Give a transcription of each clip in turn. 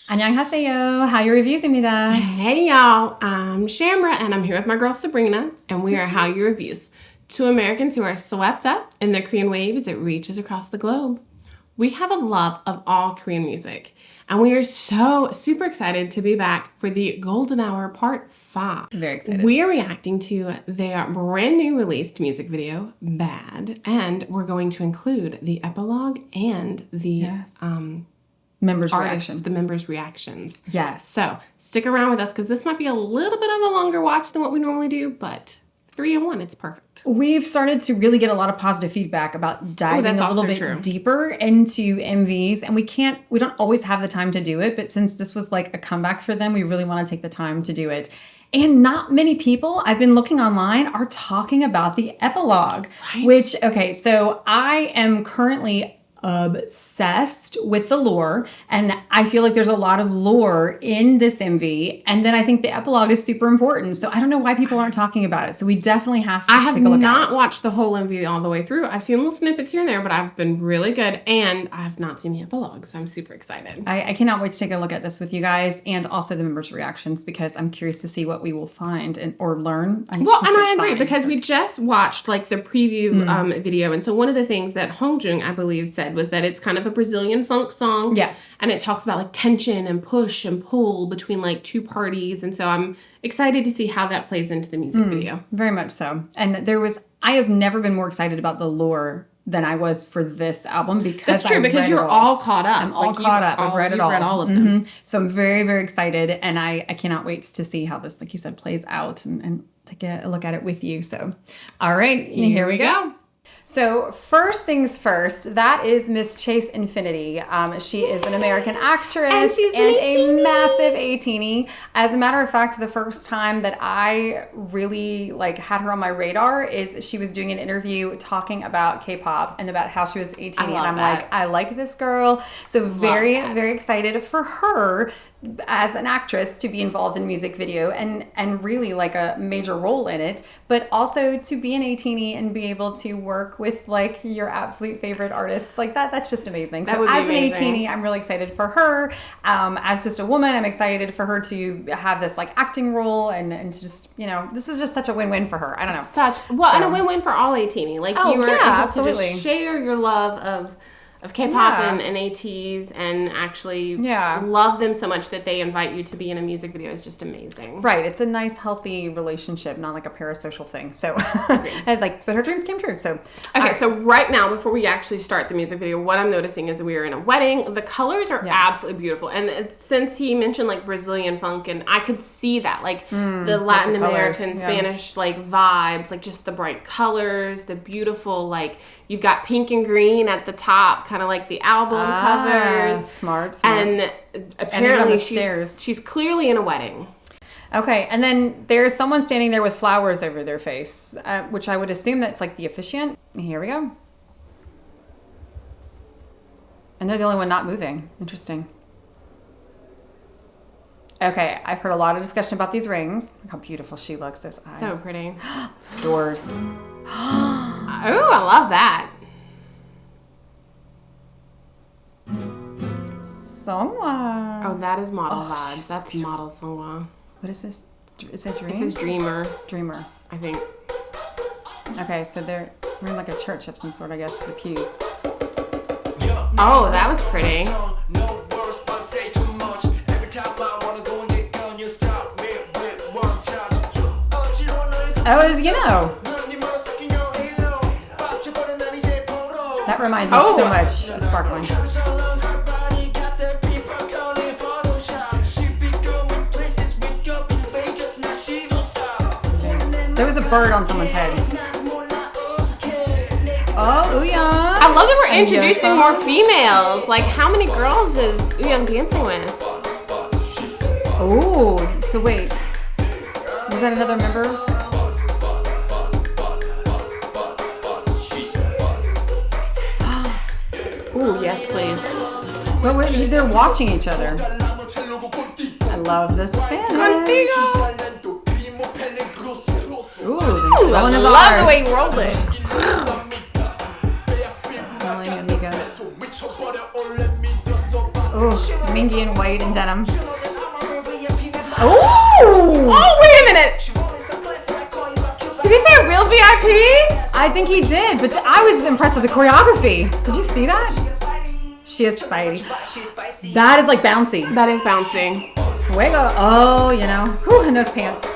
안녕하세요. Hallyu Reviews입니다. Hey y'all, I'm Shamra and I'm here with my girl Sabrina and we are Hallyu Reviews, two Americans who are swept up in the Korean wave as it reaches across the globe. We have a love of all Korean music and we are so super excited to be back for the Golden Hour Part 5. Very excited. We are reacting to their brand new released music video, Bad, and we're going to include the epilogue and the members' artists, reactions. the members' reactions. Yes. So stick around with us because this might be a little bit of a longer watch than what we normally do, but 3 in 1, it's perfect. We've started to really get a lot of positive feedback about diving a little bit deeper into MVs, and we don't always have the time to do it, but since this was like a comeback for them, we really want to take the time to do it. And not many people, I've been looking online, are talking about the epilogue, which, okay, so I am currently obsessed with the lore, and I feel like there's a lot of lore in this MV, and then I think the epilogue is super important, so I don't know why people aren't talking about it, so we definitely have to take a look at it. I have not watched the whole MV all the way through. I've seen little snippets here and there, but I've been really good, and I have not seen the epilogue, so I'm super excited. I cannot wait to take a look at this with you guys, and also the members' reactions, because I'm curious to see what we will find or learn. I agree, because we just watched like the preview video, and so one of the things that Hongjung, I believe, said was that it's kind of a Brazilian funk song. Yes. And it talks about like tension and push and pull between like two parties. And so I'm excited to see how that plays into the music video. Very much so. And I have never been more excited about the lore than I was for this album because that's true, because you're all caught up. I'm all caught up. I've read it all. You've read all of them. So I'm very, very excited. And I cannot wait to see how this, like you said, plays out and take a look at it with you. So, all right, here we go. So first things first, that is Miss Chase Infinity. She is an American actress and she's a massive ATEEZ. As a matter of fact, the first time that I really had her on my radar is she was doing an interview talking about K-pop and about how she was ATEEZ, and I'm like, I like this girl. So very excited for her as an actress to be involved in music video and really like a major role in it, but also to be an ATEEZ and be able to work with like your absolute favorite artists like that's just amazing. So as an ATEEZ, I'm really excited for her. As just a woman, I'm excited for her to have this like acting role and just, this is just such a win-win for her. I don't know. And a win-win for all ATEEZ. Like you were able to just share your love of K-pop and ATEEZ and actually love them so much that they invite you to be in a music video is just amazing. Right. It's a nice, healthy relationship, not like a parasocial thing. So, but her dreams came true. So, okay. So right now, before we actually start the music video, what I'm noticing is we are in a wedding. The colors are absolutely beautiful. And since he mentioned like Brazilian funk, and I could see that, like the Latin American, Spanish like vibes, like just the bright colors, the beautiful, like you've got pink and green at the top, kind of like the album covers. Smart. And apparently she's clearly in a wedding. Okay, and then there's someone standing there with flowers over their face, which I would assume that's like the officiant. Here we go. And they're the only one not moving. Interesting. Okay, I've heard a lot of discussion about these rings. Look how beautiful she looks, those eyes. So pretty. Those doors. Oh, I love that. Songwa. Oh, that is model vibes. That's model Songwa. What is this? Is that Dream? This is Dreamer. Dreamer. I think. Okay, so we're in like a church of some sort, I guess, the pews. Oh, that was pretty. That was, that reminds me so much of Sparkling. There was a bird on someone's head. Oh, Ooyoung. I love that we're introducing more females. Like, how many girls is Ooyoung dancing with? Oh, so wait. Was that another member? Ooh, yes, please. But wait, they're watching each other. I love this Spanish. Ooh, I love the way you rolled it. Smelling amiga. Oh, Mingy in white and denim. Oh, wait a minute. Did he say a real VIP? I think he did, but I was impressed with the choreography. Did you see that? She is spicy. That is like bouncy. That is bouncy. Fuego. Oh, you know. Whew, in those pants.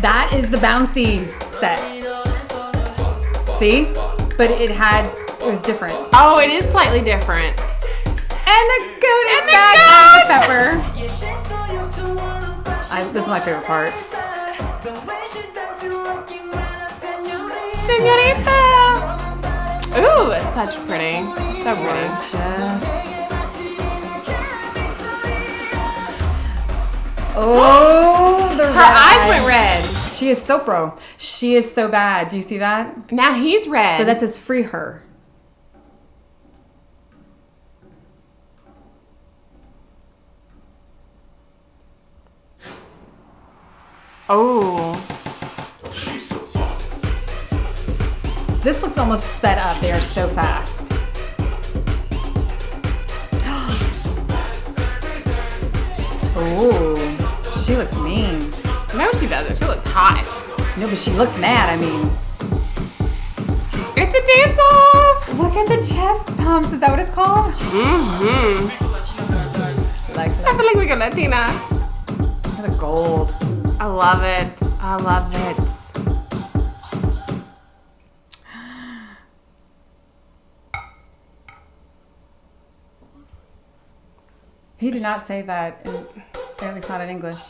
That is the bouncy set. See? But it was different. Oh, it is slightly different. And the goat is back. Pepper. This is my favorite part. Señorita. Ooh, it's such pretty. So pretty. Oh, her eyes went red. She is so pro. She is so bad. Do you see that? Now he's red. But that says free her. Oh. This looks almost sped up. They are so fast. Oh, she looks mean. No, she doesn't. She looks hot. No, but she looks mad. I mean, it's a dance-off. Look at the chest pumps. Is that what it's called? Mm-hmm. Like that. I feel like we got Latina. Look at the gold. I love it. I love it. He did not say that, at least not in English.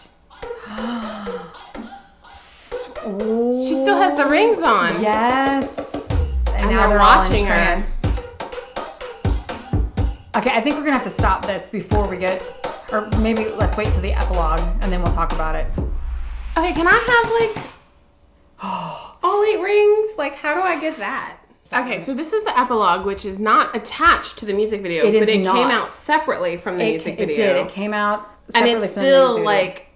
She still has the rings on. Yes. And now they're watching her. Okay, I think we're gonna have to stop this before we get, or maybe let's wait till the epilogue and then we'll talk about it. Okay, can I have all 8 rings? Like, how do I get that? Okay, so this is the epilogue, which is not attached to the music video, but it came out separately from the music video. It did. It came out separately and it's from the music still like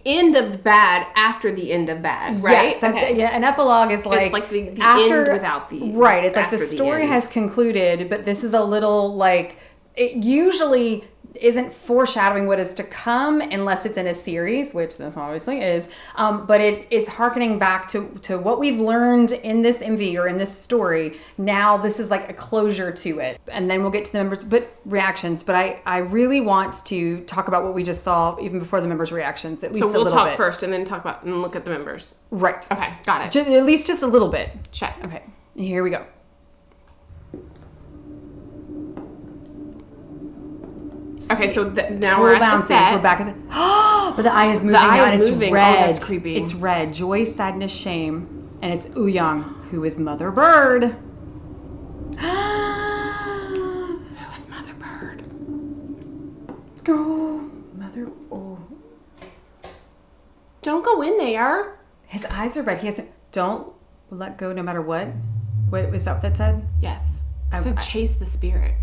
end of bad after the end of bad, right? Yes, okay. Yeah, an epilogue is like, it's like the end without the right. It's like the story has concluded, but this is a little like it usually isn't foreshadowing what is to come unless it's in a series, which this obviously is. But it's hearkening back to what we've learned in this MV or in this story. Now this is like a closure to it. And then we'll get to the members' reactions. But I really want to talk about what we just saw even before the members' reactions, at least a little bit. So we'll talk first and then talk about and look at the members. Right. Okay, got it. At least just a little bit. Check. Okay, here we go. Okay, so now we're at the set. We're back at the... but the eye is moving. The eye is it's moving. Red. Oh, that's creepy. It's red. Joy, sadness, shame. And it's Ouyang, who is Mother Bird. Who is Mother Bird? Oh, Mother... Oh. Don't go in there. His eyes are red. He hasn't... Don't let go no matter what. What is that what that said? Yes. It said chase the spirit.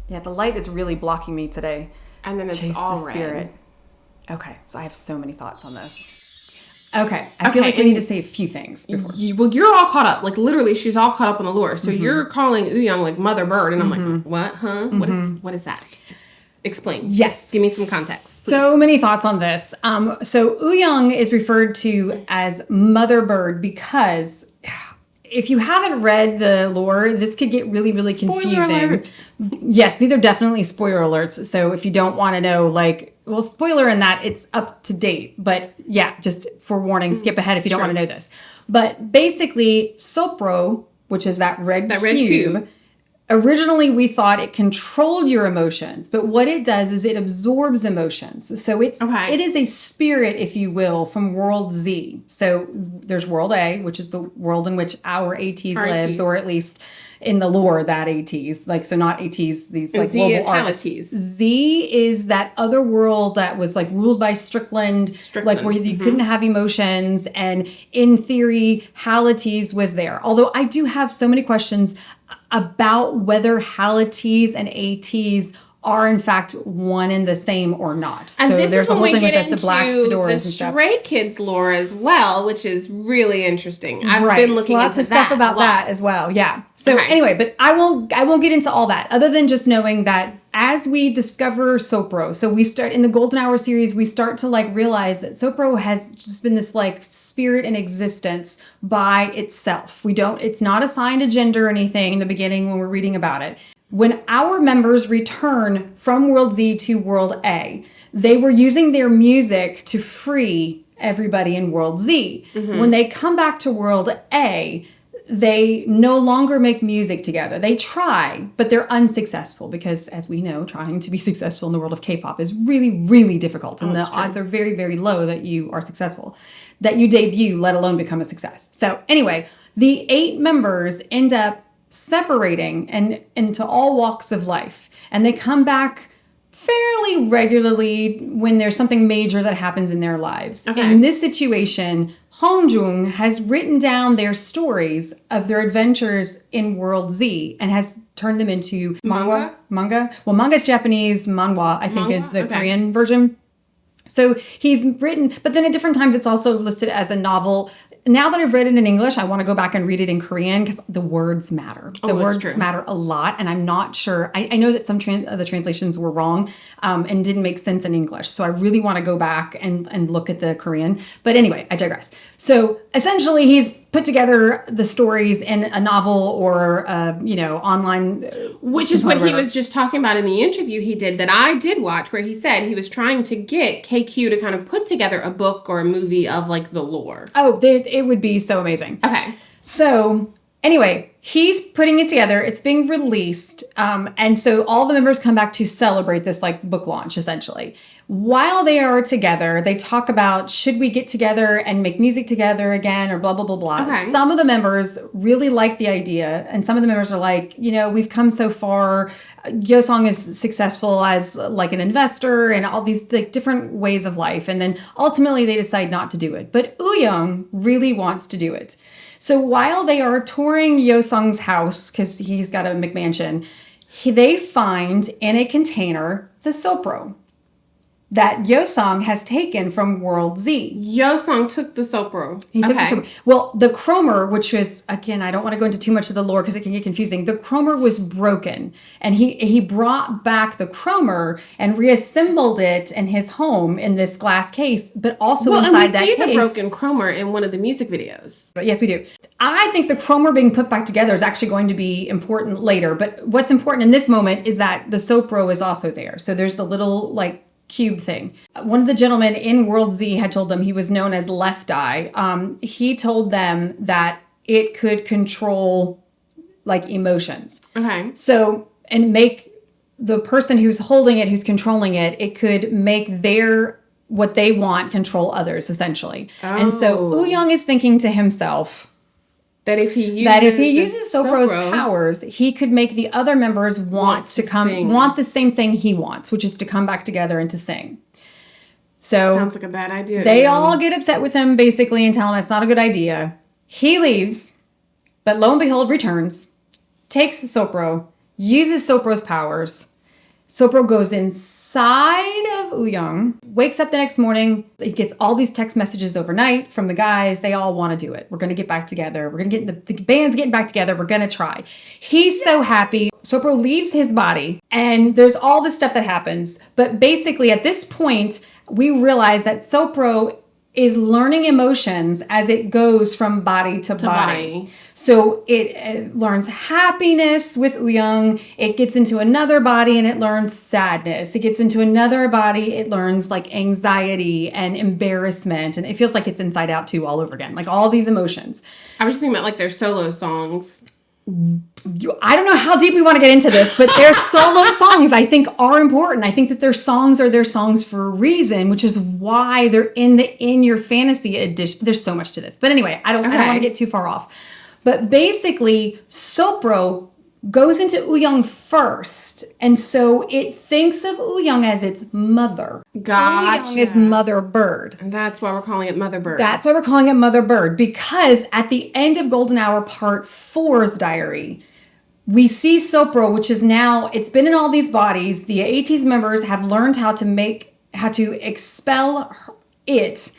Yeah, the light is really blocking me today. And then it's Chase all the red. spirit. Okay, so I have so many thoughts on this. Okay, I feel like we need to say a few things before. Well, you're all caught up. Like, literally, she's all caught up on the lore. So you're calling Ouyang, like, Mother Bird. And I'm like, what? Huh? What is that? Explain. Yes. Give me some context, please. So many thoughts on this. So Ouyang is referred to as Mother Bird because... If you haven't read the lore, this could get really, really confusing. Spoiler alert. Yes, these are definitely spoiler alerts. So if you don't want to know, like, well, spoiler in that it's up to date. But yeah, just for warning, skip ahead if you don't want to know this. But basically, Sopro, which is that red cube, originally we thought it controlled your emotions. But what it does is it absorbs emotions. So it is a spirit, if you will, from World Z. So there's World A, which is the world in which our ATEEZ lives, or at least in the lore, that ATEEZ. Like, so not ATEEZ, these like global artists. Z is that other world that was like ruled by Strickland. Like where you couldn't have emotions. And in theory, ATEEZ was there. Although I do have so many questions about whether ATEEZ and ATEEZ are in fact one and the same or not. And so this there's is a when whole we thing get with into the black fedoras and the stuff. Stray Kids lore as well, which is really interesting. I've been looking lots into of stuff that about that as well. Yeah. So Okay. anyway, but I won't get into all that other than just knowing that as we discover Sopro, so we start in the Golden Hour series, we start to like realize that Sopro has just been this like spirit in existence by itself. It's not assigned a gender or anything in the beginning when we're reading about it. When our members return from World Z to World A, they were using their music to free everybody in World Z. When they come back to World A, they no longer make music together. They try, but they're unsuccessful because, as we know, trying to be successful in the world of K-pop is really, really difficult. And the odds are very, very low that you are successful, that you debut, let alone become a success. So anyway, the 8 members end up separating and into all walks of life. And they come back fairly regularly when there's something major that happens in their lives. Okay. In this situation, Hongjung has written down their stories of their adventures in World Z and has turned them into manga. Well, manga is Japanese, manhwa I think is the Korean version. So he's written, but then at different times it's also listed as a novel. Now that I've read it in English, I want to go back and read it in Korean because the words matter. The words matter a lot, and I'm not sure. I know that some of the translations were wrong and didn't make sense in English, so I really want to go back and look at the Korean. But anyway, I digress. So essentially, he's put together the stories in a novel or online, which is what he was just talking about in the interview he did that I did watch, where he said he was trying to get KQ to kind of put together a book or a movie of like the lore. Oh, it would be so amazing. Okay. So anyway, he's putting it together. It's being released. And so all the members come back to celebrate this like book launch, essentially. While they are together, they talk about, should we get together and make music together again or blah, blah, blah, blah. Okay. Some of the members really like the idea. And some of the members are like, we've come so far. Yosong is successful as like an investor and all these like different ways of life. And then ultimately they decide not to do it. But Woo-young really wants to do it. So while they are touring Yosong's house, because he's got a McMansion, they find in a container the Sopro that Yosong has taken from World Z. Yosong took the Sopro. He took the Sopro. Well, the chromer, which was, again, I don't want to go into too much of the lore because it can get confusing. The chromer was broken. And he brought back the chromer and reassembled it in his home in this glass case, but also inside that case. And we see the broken chromer in one of the music videos. But yes, we do. I think the chromer being put back together is actually going to be important later. But what's important in this moment is that the Sopro is also there. So there's the little, like, cube thing. One of the gentlemen in World Z had told them he was known as Left Eye. He told them that it could control like emotions. Okay. So, and make the person who's holding it, who's controlling it, it could make what they want control others, essentially. Oh. And so Woo-young is thinking to himself, that if he uses Sopro's powers, he could make the other members want the same thing he wants, which is to come back together and to sing. So sounds like a bad idea. They all get upset with him basically and tell him it's not a good idea. He leaves, but lo and behold returns, takes Sopro, uses Sopro's powers. Sopro goes inside of Woo-young, wakes up the next morning. He gets all these text messages overnight from the guys. They all want to do it. We're going to get back together. We're going to get the band's getting back together. We're going to try. He's so happy. Sopro leaves his body and there's all this stuff that happens. But basically at this point, we realize that Sopro is learning emotions as it goes from body to body. So it learns happiness with Woo-young. It gets into another body and it learns sadness. It gets into another body. It learns like anxiety and embarrassment. And it feels like it's Inside Out 2 all over again. Like all these emotions. I was just thinking about like their solo songs. I don't know how deep we want to get into this, but their solo songs I think are important. I think that their songs are their songs for a reason, which is why they're in the In Your Fantasy edition. There's so much to this. But anyway, I don't want to get too far off. But basically, Sopro goes into Woo-young first. And so it thinks of Woo-young as its mother. Gotcha. Woo-young is Mother Bird. And that's why we're calling it Mother Bird. That's why we're calling it Mother Bird. Because at the end of Golden Hour Part 4's diary, we see Sopro, which is now, it's been in all these bodies. The ATEEZ members have learned how to expel it.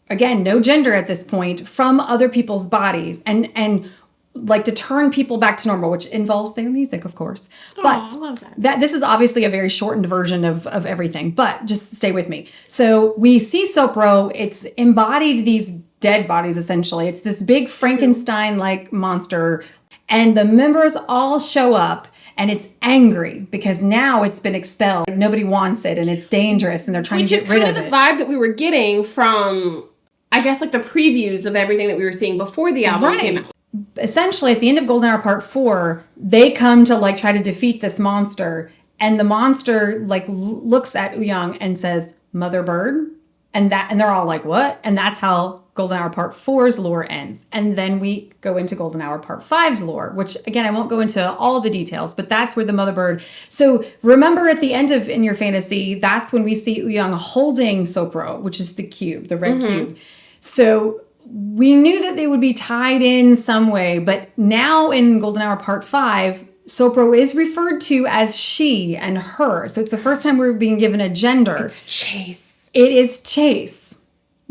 Again, no gender at this point, from other people's bodies and like to turn people back to normal, which involves their music, of course. But I love that. This is obviously a very shortened version of everything, but just stay with me. So we see Sopro, it's embodied these dead bodies, essentially. It's this big Frankenstein-like monster, and the members all show up, and it's angry because now it's been expelled. Like, nobody wants it, and it's dangerous, and they're trying to get rid of it. Which is kind of the vibe that we were getting from, I guess, like the previews of everything that we were seeing before the album came out. Essentially, at the end of Golden Hour Part 4, they come to like try to defeat this monster, and the monster like looks at Uyang and says, "Mother Bird," and they're all like, "What?" And that's how Golden Hour Part 4's lore ends. And then we go into Golden Hour Part 5's lore, which again, I won't go into all the details, but that's where the Mother Bird. So remember at the end of In Your Fantasy, that's when we see Uyang holding Sopro, which is the cube, the red cube. So we knew that they would be tied in some way, but now in Golden Hour Part 5, Sopro is referred to as she and her. So it's the first time we're being given a gender. It's Chase. It is Chase.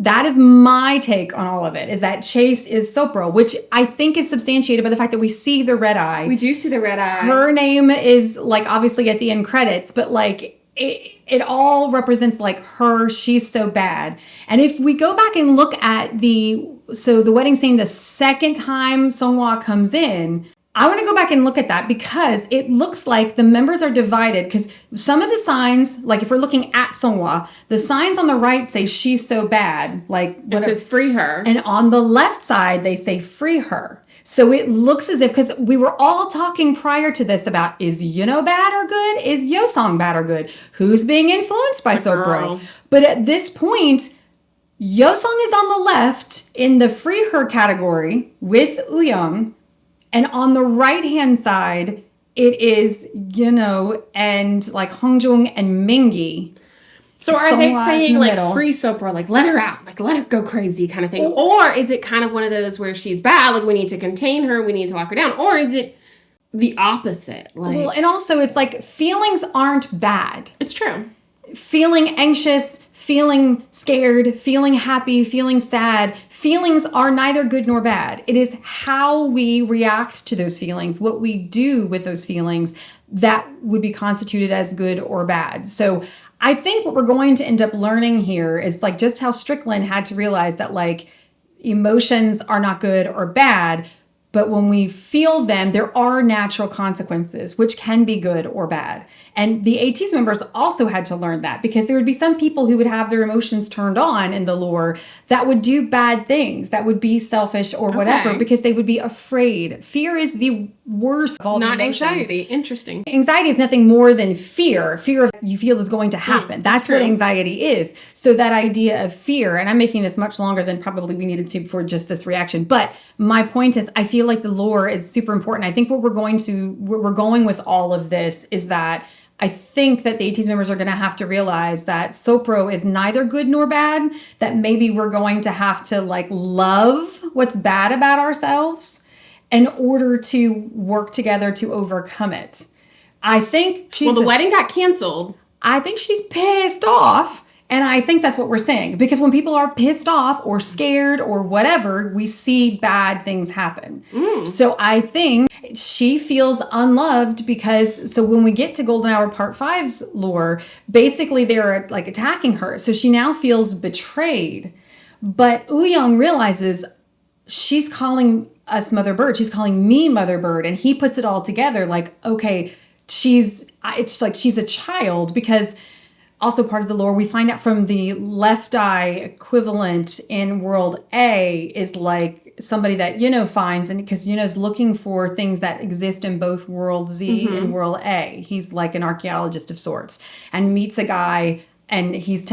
That is my take on all of it, is that Chase is Sopro, which I think is substantiated by the fact that we see the red eye. We do see the red eye. Her name is like obviously at the end credits, but like it all represents like her, she's so bad. And if we go back and look at the wedding scene, the second time Songhwa comes in, I want to go back and look at that because it looks like the members are divided, because some of the signs, like if we're looking at Songhwa, the signs on the right say she's so bad, like it says free her. And on the left side, they say free her. So it looks as if, because we were all talking prior to this about, is Yuno bad or good? Is Yosong bad or good? Who's being influenced by Sopro? But at this point, Yosong is on the left in the free her category with Uyang. And on the right-hand side, it is Yuno and like Hongjung and Mingi. So are they saying like free Sopro, like let her out, like let her go crazy kind of thing? Or is it kind of one of those where she's bad, like we need to contain her, we need to lock her down? Or is it the opposite? Like, well, and also it's like feelings aren't bad. It's true. Feeling anxious, feeling scared, feeling happy, feeling sad. Feelings are neither good nor bad. It is how we react to those feelings, what we do with those feelings, that would be constituted as good or bad. So I think what we're going to end up learning here is like just how Strickland had to realize that like emotions are not good or bad, but when we feel them, there are natural consequences, which can be good or bad. And the ATEEZ members also had to learn that, because there would be some people who would have their emotions turned on in the lore that would do bad things, that would be selfish or whatever, because they would be afraid. Fear is the worst of all the emotions. Not anxiety. Interesting. Anxiety is nothing more than fear. Fear of you feel is going to happen. That's what anxiety is. So that idea of fear, and I'm making this much longer than probably we needed to for just this reaction, but my point is I feel like the lore is super important. I think what we're going with all of this is that I think that the ATEEZ members are going to have to realize that Sopro is neither good nor bad, that maybe we're going to have to like love what's bad about ourselves in order to work together to overcome it. I think the wedding got canceled. I think she's pissed off. And I think that's what we're saying, because when people are pissed off or scared or whatever, we see bad things happen. So I think she feels unloved because, so when we get to Golden Hour Part 5's lore, basically they're like attacking her. So she now feels betrayed. But Uyang realizes she's calling us Mother Bird. She's calling me Mother Bird. And he puts it all together like, okay, it's like she's a child, because also part of the lore, we find out from the left eye equivalent in World A is like somebody that Yuno finds, and because Yuno's looking for things that exist in both World Z and World A. He's like an archaeologist of sorts, and meets a guy, and he's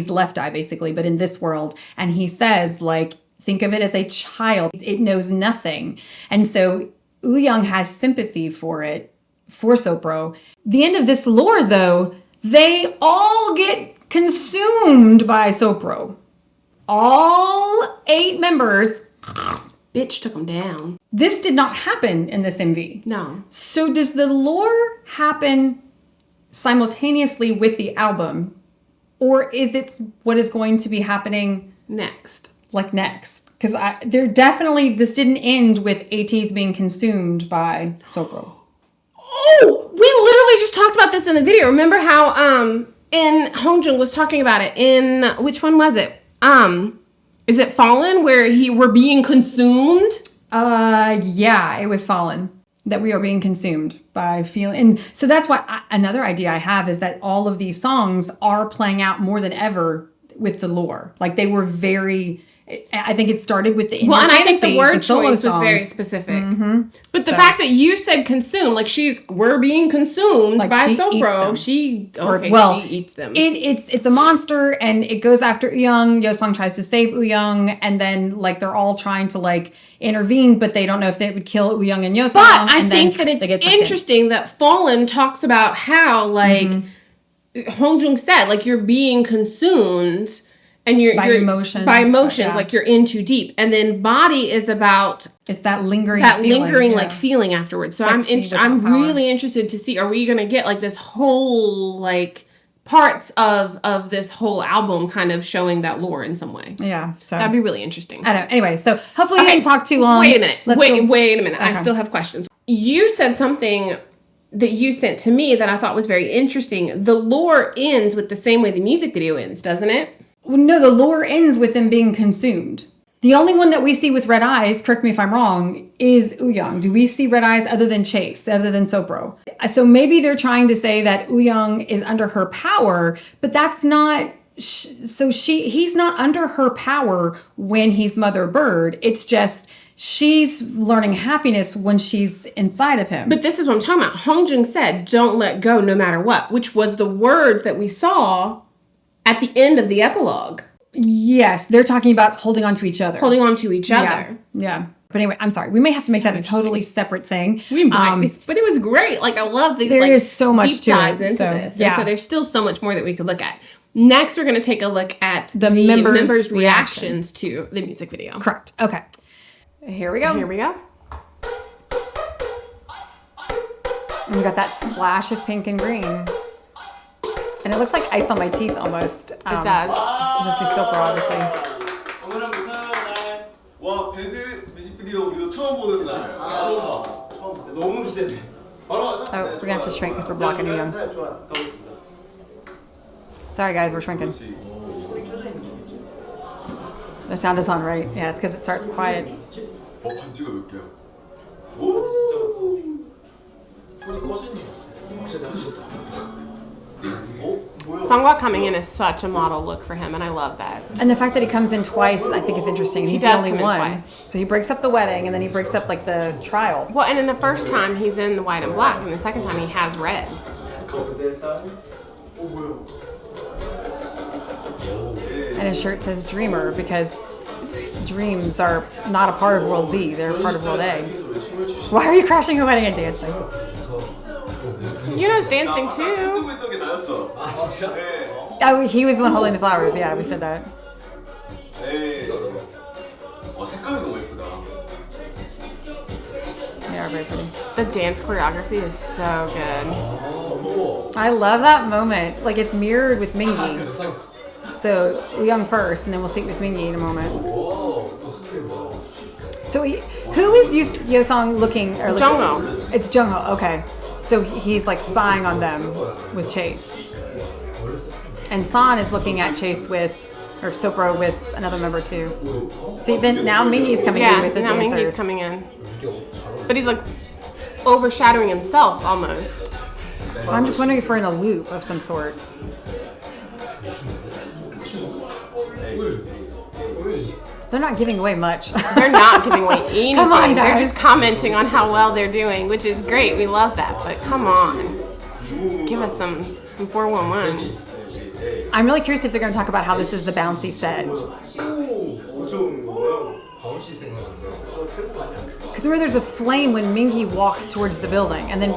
left eye basically, but in this world, and he says like, think of it as a child. It knows nothing. And so Uyang has sympathy for it, for Sopro. The end of this lore though, they all get consumed by Sopro. All 8 members bitch took him down. This did not happen in this MV. No. So does the lore happen simultaneously with the album? Or is it what is going to be happening next? Because this didn't end with ATEEZ being consumed by Sopro. Oh, we literally just talked about this in the video. Remember how in Hongjung was talking about it in which one was it? Is it Fallen where we're being consumed? Yeah, it was Fallen that we are being consumed by feeling. And so that's why another idea I have is that all of these songs are playing out more than ever with the lore. Like they were very. I think it started with the and I think the word choice was very specific. Mm-hmm. But the fact that you said consume, like we're being consumed by Sopro. She eats them. It's a monster and it goes after Uyung. Yosong tries to save Uyung, and then like they're all trying to like intervene, but they don't know if they would kill Uyung and Yosong. But I think that it's interesting that Fallen talks about how like Hongjung said, like you're being consumed. And you're emotions, like you're in too deep. And then Body is about it's that lingering like feeling afterwards. So I'm really interested to see, are we gonna get like this whole like parts of this whole album kind of showing that lore in some way? Yeah, so that'd be really interesting. I don't know. Anyway, so hopefully you didn't talk too long. Wait a minute. Wait a minute. Okay. I still have questions. You said something that you sent to me that I thought was very interesting. The lore ends with the same way the music video ends, doesn't it? Well, no, the lore ends with them being consumed. The only one that we see with red eyes, correct me if I'm wrong, is Uyung. Do we see red eyes other than Chase, other than Sopro? So maybe they're trying to say that Uyung is under her power, but that's not... he's not under her power when he's Mother Bird. It's just she's learning happiness when she's inside of him. But this is what I'm talking about. Hongjung said, don't let go no matter what, which was the words that we saw at the end of the epilogue. Yes, they're talking about holding on to each other. Holding on to each other. Yeah. But anyway, I'm sorry. We may have to make that a totally separate thing. We might. But it was great. Like, I love these there is so much deep to dives it, into this. Yeah. So there's still so much more that we could look at. Next, we're going to take a look at the members' reactions to the music video. Correct. Okay. Here we go. And we got that splash of pink and green. And it looks like ice on my teeth almost. It does. It must be Sopro, obviously. 오늘은 무슨 날? 와, 배드 뮤직비디오 우리도 처음 보는 날. 처음. 너무 기대돼. Oh, we're gonna have to shrink because we're blocking Uyung. Sorry guys, we're shrinking. The sound is on, right? Yeah, it's because it starts quiet. 반지가 몇 개야? 오, 진짜. 꺼지는 거. 진짜 미쳤다. Sungwa coming in is such a model look for him, and I love that. And the fact that he comes in twice, I think, is interesting. He's the only one. Twice. So he breaks up the wedding, and then he breaks up like the trial. Well, and in the first time he's in the white and black, and the second time he has red. And his shirt says Dreamer because dreams are not a part of World Z; they're a part of World A. Why are you crashing a wedding and dancing? Yuna's dancing too. Oh, he was the one holding the flowers. Yeah, we said that. They are very pretty. The dance choreography is so good. I love that moment. Like it's mirrored with Mingi. So Uyung first, and then we'll see it with Mingi in a moment. So who is Yosong looking? Jungho. It's Jungho. Okay. So he's like spying on them with Chase. And San is looking at Chase or Sopro with another member too. See, then now Mingi's coming in with the dancers. Yeah, Mingi's coming in. But he's like overshadowing himself almost. Well, I'm just wondering if we're in a loop of some sort. They're not giving away much. They're not giving away anything. Come on, they're just commenting on how well they're doing, which is great. We love that. But come on. Give us some 411. I'm really curious if they're going to talk about how this is the bouncy set. Because remember, there's a flame when Mingi walks towards the building. And then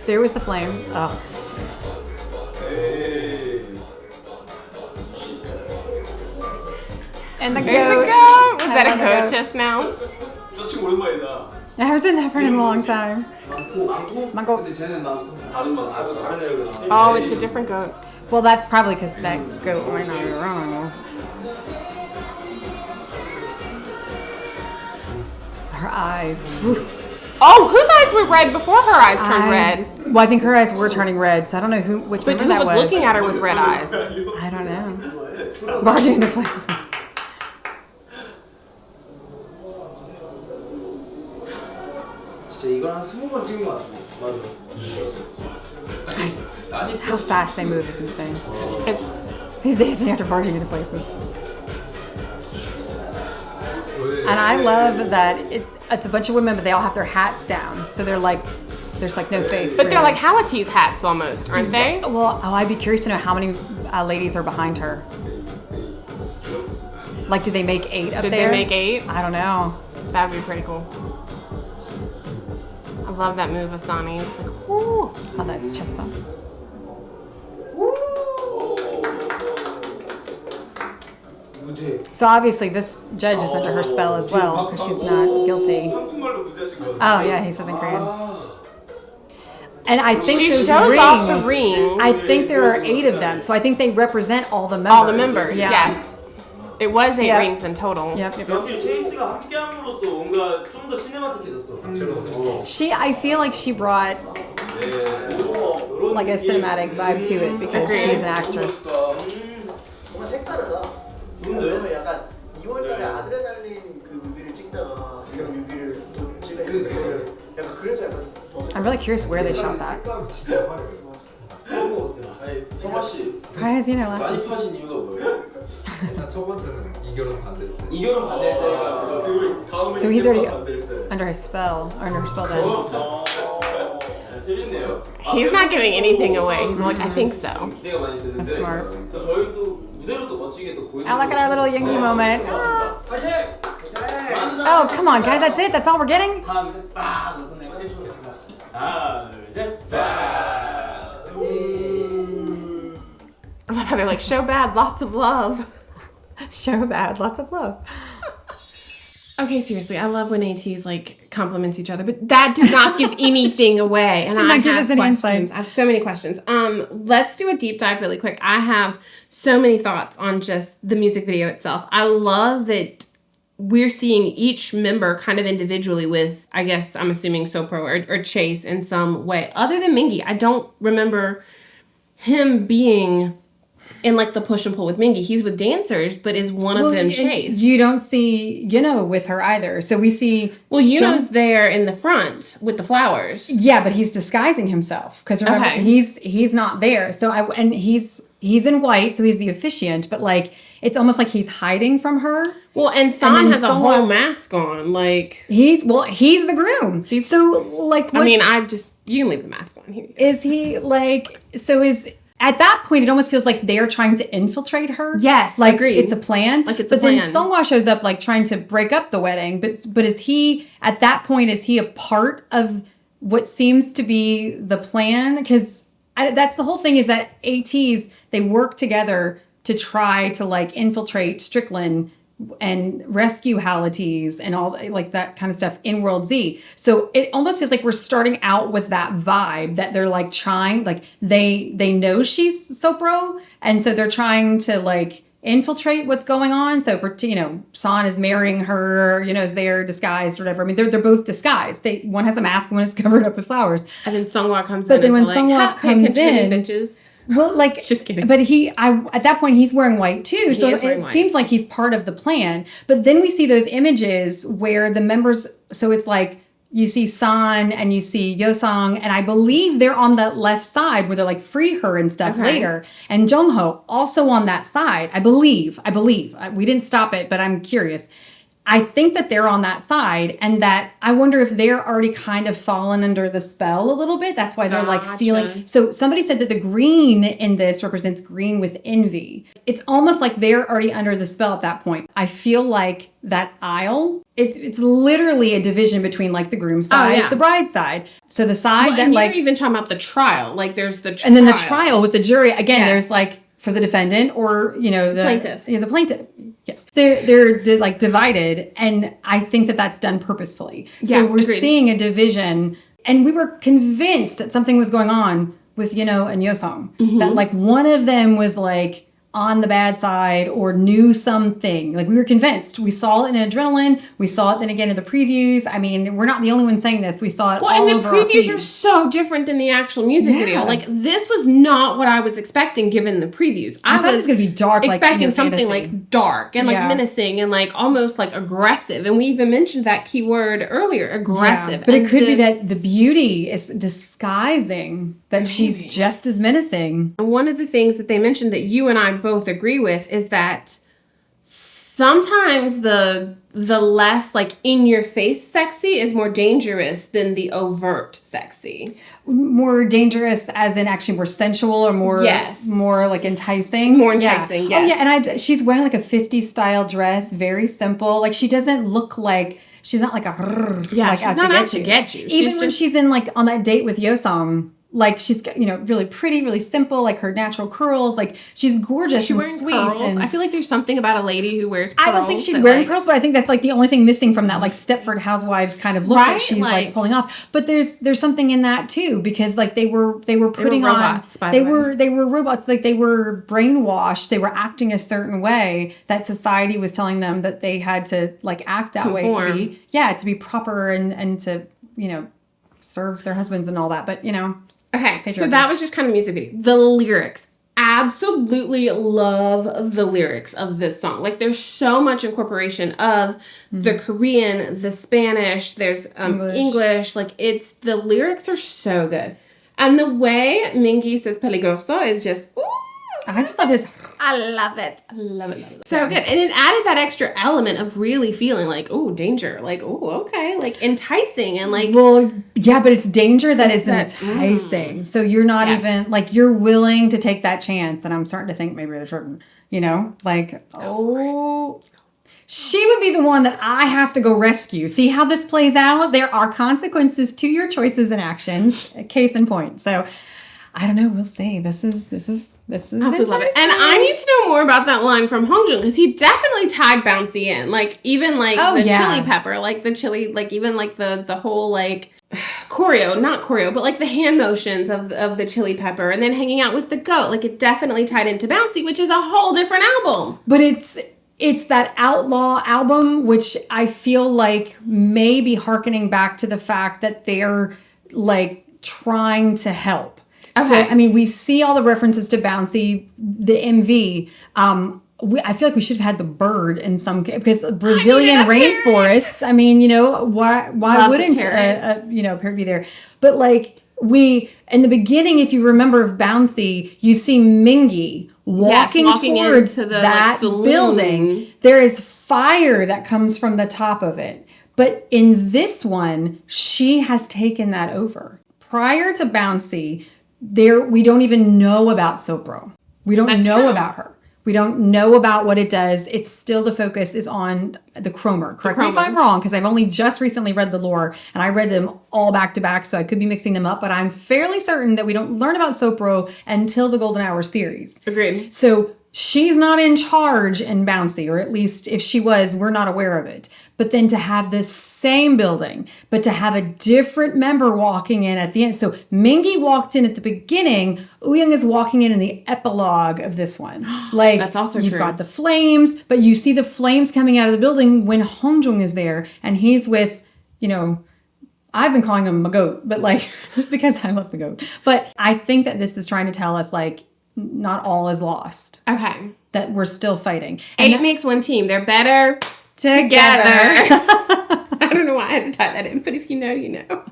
there was the flame. Oh. And the goat. that a goat just now? 저 친구 오랜만이다. I haven't seen that friend in a long time. 망고? 근데 쟤는 다른 다른 애를. Oh, it's a different goat. Well, that's probably because that goat might not be wrong. Her eyes. Oof. Oh, whose eyes were red before her eyes turned red? Well, I think her eyes were turning red, so I don't know which But member who that was looking at her with red eyes? I don't know. Barging into places. 진짜 이걸 한 20번 찍은 것 같아. 맞아. How fast they move is insane. It's He's dancing after barging into places. And I love that it's a bunch of women, but they all have their hats down. So they're like, there's like no face. but they're like ATEEZ hats almost, aren't they? Well, I'd be curious to know how many ladies are behind her. Like, did they make 8 up Did there? they make 8? I don't know. That'd be pretty cool. I love that move, Asani's. Like, woo. Oh, those chest bumps. So obviously this judge is under her spell as well because she's not guilty. Oh yeah, he says in Korean. And I think She those shows rings, off the rings. I think there are 8 of them, so I think they represent all the members. All the members, Yeah. yes. It was 8 Yep. rings in total. Yep. 역시 체이스가 함께함으로써 뭔가 좀 더 시네마틱해졌어. I feel like she brought like a cinematic vibe to it because Agreed. she's an actress. 뭔가 색다르다. 왜냐면 약간 2월달에 아들에 달린 그 뮤비를 찍다가 지금 뮤비를 또 찍었는데 약간 그래서 약간 더 I'm really curious where they shot that. 아니 성화 씨 Why is Yuna laughing? 많이 파신 이유가 뭐예요? 일단 첫 번째는 이결은 반대세. 이결은 반대세가 So he's already under his spell, or under her spell then. 재밌네요. He's not giving anything away. He's like, I think so. 기대가 많이 되는데. That's smart. 저희 또 무대로 또 멋지게 또 보여. Oh, look at our little Yoongi moment. 파이팅! Oh, come on, guys, that's it? That's all we're getting? 하나 둘 셋, 빡! 끝내고 하나 둘 셋, 빡! I love how they're like, show bad, lots of love. Show bad, lots of love. Okay, seriously, I love when ATEEZ like compliments each other, but that did not give anything away. And Did I not give have us any questions. insight. I have so many questions. Let's do a deep dive really quick. I have so many thoughts on just the music video itself. I love that we're seeing each member kind of individually with, I guess, I'm assuming Sopro or Chase in some way. Other than Mingi, I don't remember him being in like the push and pull with Mingi. He's with dancers, but is one of them Chase? You don't see Yuno with her either. So we see. Well, Yuno's there in the front with the flowers. Yeah, but he's disguising himself because remember Okay. he's not there. So and he's in white, so he's the officiant. But like it's almost like he's hiding from her. Well, and And San then has a someone- whole mask on. Like, He's the groom. So like, I mean, what's- you can leave the mask on. Here you go. is he like? So is. At that point, it almost feels like they're trying to infiltrate her. Yes, like agreed. it's a plan. Like it's a but then plan. Songhwa shows up like trying to break up the wedding. But is he at that point? Is he a part of what seems to be the plan? Because that's the whole thing. Is that ATEEZ they work together to try to like infiltrate Strickland and rescue ATEEZ and all like that kind of stuff in World Z. So it almost feels like we're starting out with that vibe that they're like trying, like they know she's Sopro, and so they're trying to like infiltrate what's going on. So San is marrying her, is there disguised or whatever. I mean, they're both disguised. One has a mask, one is covered up with flowers. And then Songhwa comes But in. then when and is like, Songhwa "Ha, pay comes attention, in- bitches. Well, like, Just kidding. But at that point, he's wearing white too. So is wearing it white. seems like he's part of the plan. But then we see those images where the members, so it's like you see San and you see Yosang, and I believe they're on the left side where they're like free her and stuff Okay. later. And Jongho also on that side, I believe. We didn't stop it, but I'm curious. I think that they're on that side, and that I wonder if they're already kind of fallen under the spell a little bit. That's why they're like Gotcha. feeling. So somebody said that the green in this represents green with envy. It's almost like they're already under the spell at that point. I feel like that aisle, it's literally a division between like the groom side, yeah. the bride side. So the side Well, that and like, you're even talking about the trial. Like, there's the trial. and then the trial with the jury again. Yes. There's like for the defendant or, the plaintiff. Yeah, the plaintiff. Yes. They're like divided. And I think that that's done purposefully. Yeah, so we're agreed. seeing a division, and we were convinced that something was going on with Yeno and Yosong. That like one of them was like on the bad side or knew something. Like we were convinced. We saw it in Adrenaline. We saw it then again in the previews. I mean, we're not the only ones saying this. We saw it all over our and the previews feed. are so different than the actual music Yeah. video. Like this was not what I was expecting given the previews. I thought it was going to be dark, expecting like something fantasy. like dark and like menacing and like almost like aggressive. And we even mentioned that keyword earlier, aggressive. Yeah, but and it could be that the beauty is disguising that she's just as menacing. And one of the things that they mentioned that you and I both agree with is that sometimes the less like in your face sexy is more dangerous than the overt sexy. More dangerous as in actually more sensual or more more like enticing. More enticing, yeah. yes. Oh yeah, and she's wearing like a 50s style dress, very simple. Like she doesn't look like she's not like a she's not out to get you. Even when she's in like on that date with Yosong, like she's really pretty, really simple, like her natural curls, like she's gorgeous Is she and wearing sweet. pearls? And I feel like there's something about a lady who wears pearls. I don't think she's that, wearing like, pearls, but I think that's like the only thing missing from that like Stepford Housewives kind of look that Right? she's like Like- pulling off. But there's something in that too, because like they were putting robots, by on the way. they were robots, like they were brainwashed, they were acting a certain way that society was telling them that they had to like act that way Conform. to be proper and to serve their husbands and all that. But Okay, so Patriarchy. that was just kind of music video. The lyrics. Absolutely love the lyrics of this song. Like there's so much incorporation of the Korean, the Spanish, there's English. Like the lyrics are so good. And the way Mingi says peligroso is just, ooh, I just love his. I love it. I love it, love it. So good. And it added that extra element of really feeling like, oh, danger. Like, oh, okay. Like enticing and like. Well, yeah, but it's danger that is that- enticing. So you're not Yes. even like you're willing to take that chance. And I'm starting to think maybe there's certain, like, she would be the one that I have to go rescue. See how this plays out? There are consequences to your choices and actions. Case in point. So I don't know. We'll see. This is I absolutely love it. And I need to know more about that line from Hongjun because he definitely tied Bouncy in. Like even like the chili pepper, like the chili, like even like the whole like not choreo, but like the hand motions of the chili pepper and then hanging out with the goat. Like it definitely tied into Bouncy, which is a whole different album. But it's that Outlaw album, which I feel like may be hearkening back to the fact that they're like trying to help. Okay. So, I mean, we see all the references to Bouncy, the MV. I feel like we should have had the bird in some because Brazilian rainforests. I mean, why Love the wouldn't parrot. parrot be there? But like in the beginning, if you remember of Bouncy, you see Mingi walking towards into the, that saloon. building. There is fire that comes from the top of it. But in this one, she has taken that over. Prior to Bouncy, we don't even know about Sopro. We don't That's know true. about her. We don't know about what it does. It's still the focus is on the Chromer. Correct me if I'm wrong, because I've only just recently read the lore, and I read them all back to back, so I could be mixing them up, but I'm fairly certain that we don't learn about Sopro until the Golden Hour series. Agreed. So she's not in charge in Bouncy, or at least if she was, we're not aware of it. But then to have this same building, but to have a different member walking in at the end. So Mingi walked in at the beginning. Wooyoung is walking in the epilogue of this one. Like That's also you've true. got the flames, but you see the flames coming out of the building when Hongjung is there, and he's with, I've been calling him a goat, but like just because I love the goat. But I think that this is trying to tell us like not all is lost. Okay. That we're still fighting. Eight makes one team. They're better Together. I don't know why I had to tie that in, but if you know, you know.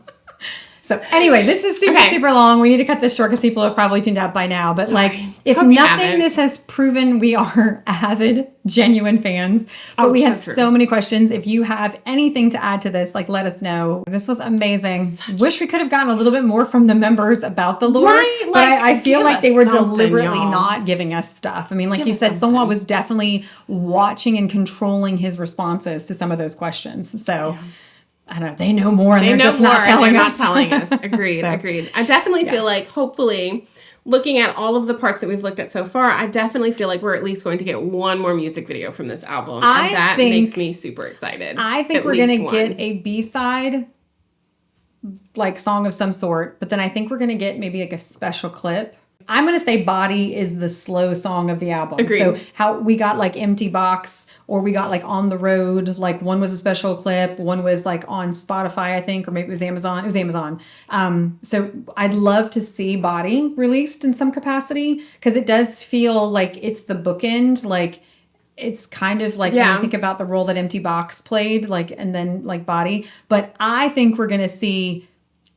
So anyway, this is super, Okay. super long. We need to cut this short because people have probably tuned out by now. But like, if Hope you nothing, haven't. this has proven we are avid, genuine fans. But Oh, we so have true. so many questions. If you have anything to add to this, like, let us know. This was amazing. Wish we could have gotten a little bit more from the members about the lore. Right, but like, I feel give like us they were something, deliberately y'all. not giving us stuff. I mean, like Give you us said, Songhwa something. was definitely watching and controlling his responses to some of those questions. So I don't know. They know more and They they're know just more not and telling they're us. not telling us. Agreed, So, agreed. I definitely feel like hopefully looking at all of the parts that we've looked at so far, I definitely feel like we're at least going to get one more music video from this album. And that makes me super excited. I think we're going to get a B-side, like, song of some sort, but then I think we're going to get maybe like a special clip. I'm going to say Body is the slow song of the album. Agreed. So how we got like Empty Box, or we got like On the Road, like one was a special clip, one was like on Spotify, I think, or maybe it was Amazon. It was Amazon. So I'd love to see Body released in some capacity, because it does feel like it's the bookend. Like, it's kind of like when you think about the role that Empty Box played, like, and then like Body. But I think we're going to see,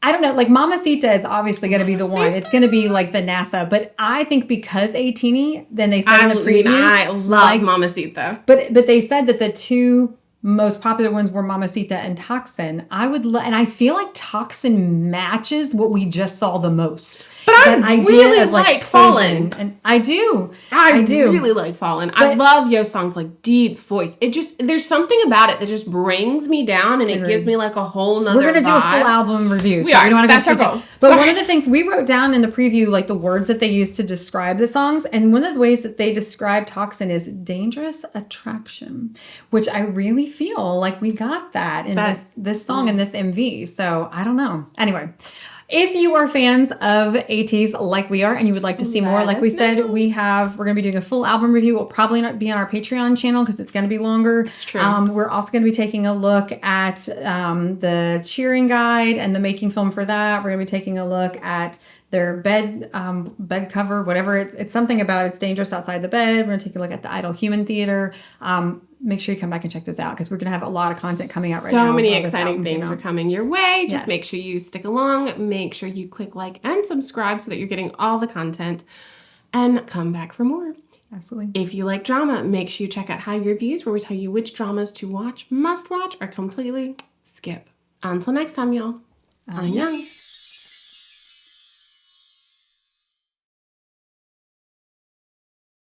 I don't know, like Mamacita is obviously going to be the one. It's going to be like the NASA. But I think because ATEEZ, then they said in the preview. I love Mamacita. But they said that the two most popular ones were Mamacita and Toxin. And I feel like Toxin matches what we just saw the most. But I really like Fallen. And I do. I do really like Fallen. I love Yo Song's like deep voice. It just, there's something about it that just brings me down, and it gives me like a whole nother We're going to do a vibe. full album review. We are. That's our goal. But one of the things we wrote down in the preview, like the words that they used to describe the songs, and one of the ways that they describe Toxin is dangerous attraction, which I really feel like we got that in this song and this MV. So I don't know. Anyway, if you are fans of ATEEZ like we are, and you would like to see more, like we said, we're going to be doing a full album review. We'll probably not be on our Patreon channel because it's going to be longer. It's true. We're also going to be taking a look at the cheering guide and the making film for that. We're going to be taking a look at their bed cover, whatever. It's something about It's Dangerous Outside the Bed. We're going to take a look at the Idle Human Theater. Make sure you come back and check those out, because we're going to have a lot of content coming out right now. So many exciting things are coming your way. Just make sure you stick along. Make sure you click like and subscribe so that you're getting all the content, and come back for more. Absolutely. If you like drama, make sure you check out Hallyu Reviews, where we tell you which dramas to watch, must watch, or completely skip. Until next time, y'all. Annyeong.